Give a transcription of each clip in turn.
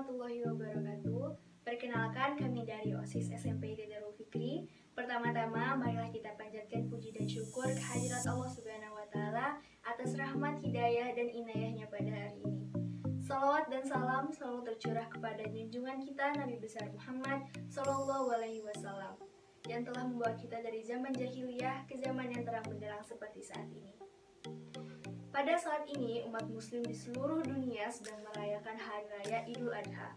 warahmatullahi wabarakatuh. Perkenalkan, kami dari OSIS SMP Darul Fikri. Pertama-tama, marilah kita panjatkan puji dan syukur kehadirat Allah Subhanahu wa Ta'ala atas rahmat, hidayah, dan inayahnya pada hari ini. Salawat dan salam selalu tercurah kepada junjungan kita Nabi besar Muhammad Sallallahu Alaihi Wasallam yang telah membawa kita dari zaman jahiliyah ke zaman yang terang benderang seperti saat ini. Pada saat ini, umat muslim di seluruh dunia sedang merayakan Hari Raya Idul Adha.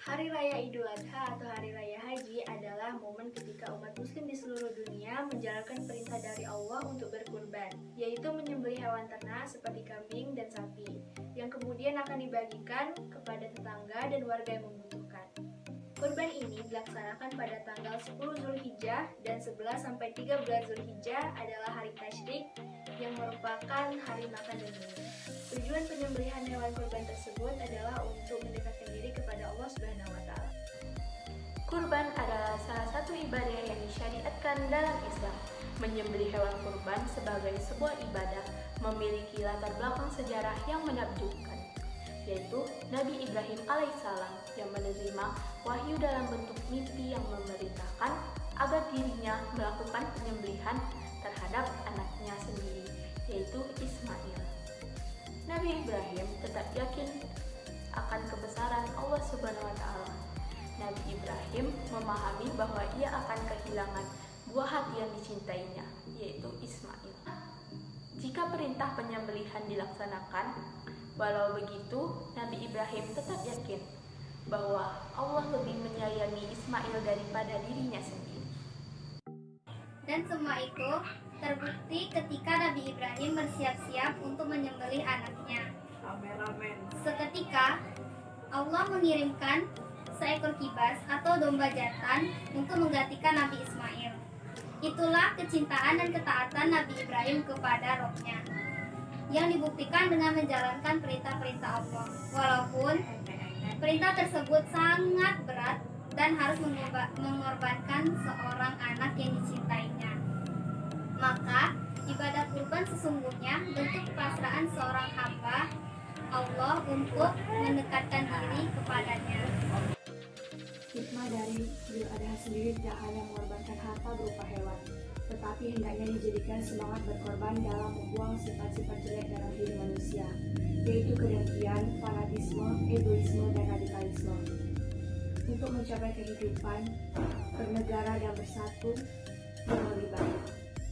Hari Raya Idul Adha atau Hari Raya Haji adalah momen ketika umat muslim di seluruh dunia menjalankan perintah dari Allah untuk berkurban, yaitu menyembelih hewan ternak seperti kambing dan sapi, yang kemudian akan dibagikan kepada tetangga dan warga yang membutuhkan. Kurban ini dilaksanakan pada tanggal 10 Zulhijjah dan 11-13 Zulhijjah adalah hari tasyrik yang merupakan hari makan dan minum. Tujuan penyembelihan hewan kurban tersebut adalah untuk mendekatkan diri kepada Allah Subhanahu wa Ta'ala. Kurban adalah salah satu ibadah yang disyariatkan dalam Islam. Menyembelih hewan kurban sebagai sebuah ibadah memiliki latar belakang sejarah yang menakjubkan, yaitu Nabi Ibrahim alaihissalam yang menerima wahyu dalam bentuk mimpi yang memerintahkan agar dirinya melakukan penyembelihan terhadap anaknya sendiri, yaitu Ismail. Nabi Ibrahim tetap yakin akan kebesaran Allah Subhanahu wa Ta'ala. Nabi Ibrahim memahami bahwa ia akan kehilangan buah hati yang dicintainya, yaitu Ismail. Jika perintah penyembelihan dilaksanakan, walau begitu, Nabi Ibrahim tetap yakin bahwa Allah lebih menyayangi Ismail daripada dirinya sendiri. Dan semua itu terbukti ketika Nabi Ibrahim bersiap-siap untuk menyembelih anaknya. Amin. Seketika Allah mengirimkan seekor kibas atau domba jantan untuk menggantikan Nabi Ismail. Itulah kecintaan dan ketaatan Nabi Ibrahim kepada Rohnya, yang dibuktikan dengan menjalankan perintah-perintah Allah. Walaupun perintah tersebut sangat berat dan harus mengorbankan seorang anak yang dicintainya. Maka, ibadah kurban sesungguhnya bentuk pasrahan seorang hamba Allah untuk mendekatkan diri kepadanya. Hikmah dari Idul Adha sendiri tidak hanya mengorbankan harta berupa hewan, tetapi hendaknya dijadikan semangat berkorban dalam membuang sifat-sifat jelek dalam diri manusia, yaitu kedengkian, fanatisme, egoisme, dan radikalisme. Untuk mencapai kehidupan bernegara dan bersatu yang lebih baik.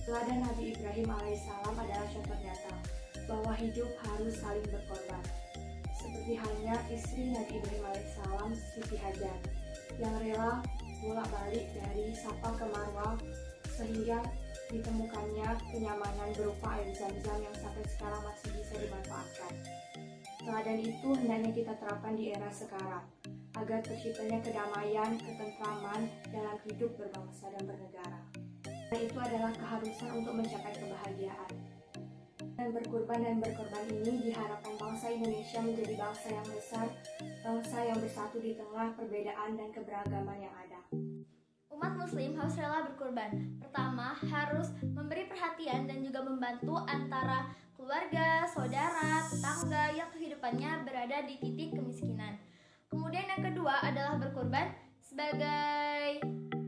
Teladan Nabi Ibrahim alaihissalam adalah contoh nyata bahwa hidup harus saling berkorban. Seperti halnya istri Nabi Ibrahim alaihissalam, Siti Hajar, yang rela bolak-balik dari Safa ke Marwah sehingga ditemukannya kenyamanan berupa air Zam-Zam yang sampai sekarang masih bisa dimanfaatkan. Teladan itu hendaknya kita terapkan di era sekarang, agar terciptanya kedamaian, ketentraman dalam hidup berbangsa dan bernegara. Dan itu adalah keharusan untuk mencapai kebahagiaan. Dan berkorban ini diharapkan bangsa Indonesia menjadi bangsa yang besar, bangsa yang bersatu di tengah perbedaan dan keberagaman yang ada. Umat muslim harus rela berkorban. Pertama, harus memberi perhatian dan juga membantu antara keluarga, saudara, tetangga yang kehidupannya berada di titik kemiskinan. Kemudian yang kedua adalah berkorban sebagai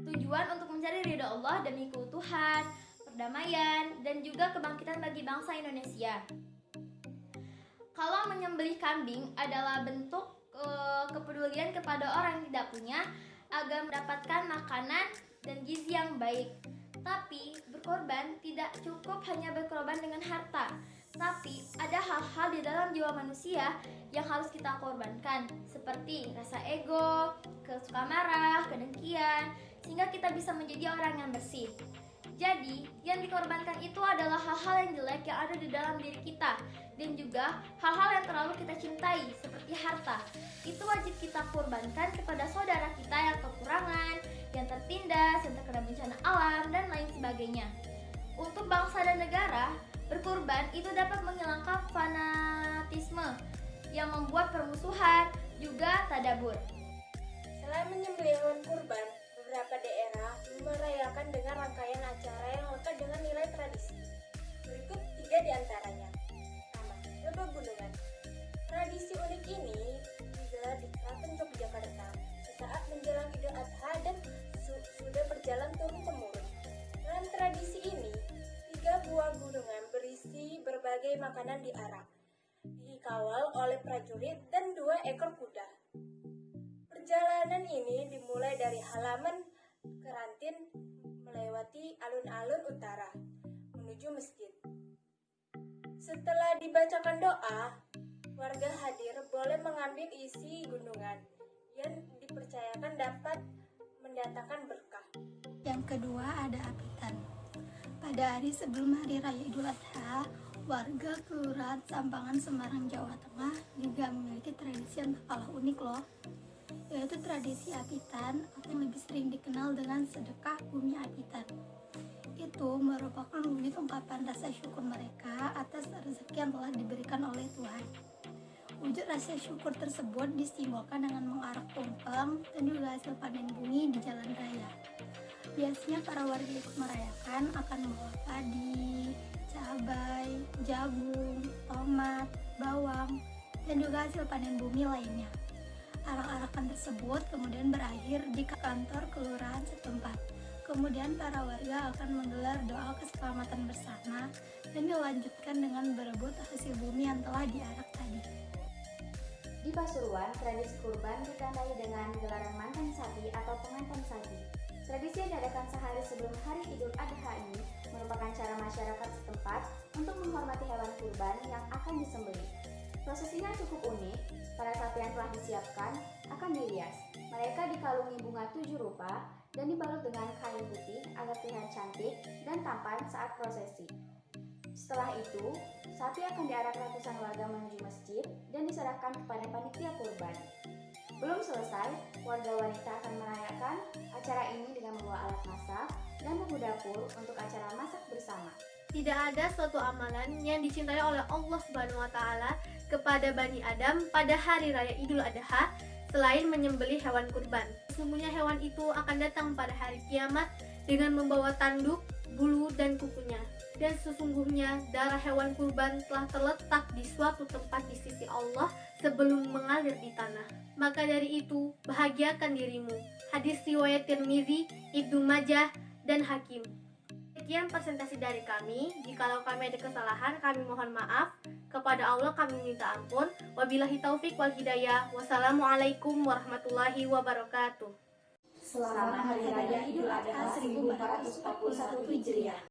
tujuan untuk mencari ridha Allah demi keutuhan, perdamaian, dan juga kebangkitan bagi bangsa Indonesia. Kalau menyembelih kambing adalah bentuk kepedulian kepada orang yang tidak punya agar mendapatkan makanan dan gizi yang baik. Tapi berkorban tidak cukup hanya berkorban dengan harta, tapi ada hal-hal di dalam jiwa manusia yang harus kita korbankan, seperti rasa ego, kesuka marah, kedengkian, sehingga kita bisa menjadi orang yang bersih. Jadi, yang dikorbankan itu adalah hal-hal yang jelek yang ada di dalam diri kita, dan juga hal-hal yang terlalu kita cintai, seperti harta. Itu wajib kita korbankan kepada saudara kita yang kekurangan, yang tertindas, yang terkena bencana alam, dan lain sebagainya. Untuk bangsa dan negara, berkorban itu dapat menghilangkan fanatisme yang membuat permusuhan, juga tadabur. Selain menyembelih hewan kurban, beberapa daerah merayakan dengan rangkaian acara yang lekat dengan nilai tradisi. Berikut 3 di antaranya. Pertama, Rebah Gunungan. Tradisi unik ini digelar di Keraton Yogyakarta makanan diarak, dikawal oleh prajurit dan 2 ekor kuda. Perjalanan ini dimulai dari halaman Kerantin melewati alun-alun utara menuju masjid. Setelah dibacakan doa, warga hadir boleh mengambil isi gunungan yang dipercayakan dapat mendatangkan berkah. Yang kedua ada apitan. Pada hari sebelum hari raya Idul Adha, warga Kelurahan Sampangan, Semarang, Jawa Tengah juga memiliki tradisi yang tak kalah unik loh, yaitu tradisi apitan atau yang lebih sering dikenal dengan sedekah bumi apitan. Itu merupakan wujud ungkapan rasa syukur mereka atas rezeki yang telah diberikan oleh Tuhan. Wujud rasa syukur tersebut disimbolkan dengan mengarak tumpeng dan juga hasil panen bumi di jalan raya. Biasanya para warga ikut merayakan akan membawa padi, cabai, jagung, tomat, bawang, dan juga hasil panen bumi lainnya. Arak-arakan tersebut kemudian berakhir di kantor kelurahan setempat. Kemudian para warga akan menggelar doa keselamatan bersama dan dilanjutkan dengan berebut hasil bumi yang telah diarak tadi. Di Pasuruan, tradisi kurban ditandai dengan gelaran mantan sapi atau pengantin sapi. Tradisi yang diadakan sehari sebelum hari Idul Adha ini merupakan cara masyarakat setempat untuk menghormati hewan kurban yang akan disembelih. Prosesinya cukup unik, para sapi yang telah disiapkan akan dirias. Mereka dikalungi bunga 7 rupa dan dibalut dengan kain putih agar terlihat cantik dan tampan saat prosesi. Setelah itu, sapi akan diarak ratusan warga menuju masjid dan diserahkan kepada panitia kurban. Belum selesai, warga wanita akan merayakan acara ini dengan membawa alat masak dan bumbu dapur untuk acara masak bersama. Tidak ada suatu amalan yang dicintai oleh Allah Subhanahu wa taala kepada Bani Adam pada hari raya Idul Adha selain menyembelih hewan kurban. Sesungguhnya hewan itu akan datang pada hari kiamat dengan membawa tanduk, bulu, dan kukunya. Dan sesungguhnya darah hewan kurban telah terletak di suatu tempat di sisi Allah sebelum mengalir di tanah. Maka dari itu, bahagiakan dirimu. Hadis riwayat Tirmizi, Ibnu Majah, dan Hakim. Sekian presentasi dari kami. Jikalau kami ada kesalahan, kami mohon maaf. Kepada Allah kami minta ampun. Wabillahi taufik wal hidayah. Wassalamualaikum warahmatullahi wabarakatuh. Selamat Hari Raya Idul Adha 1441 Hijriah.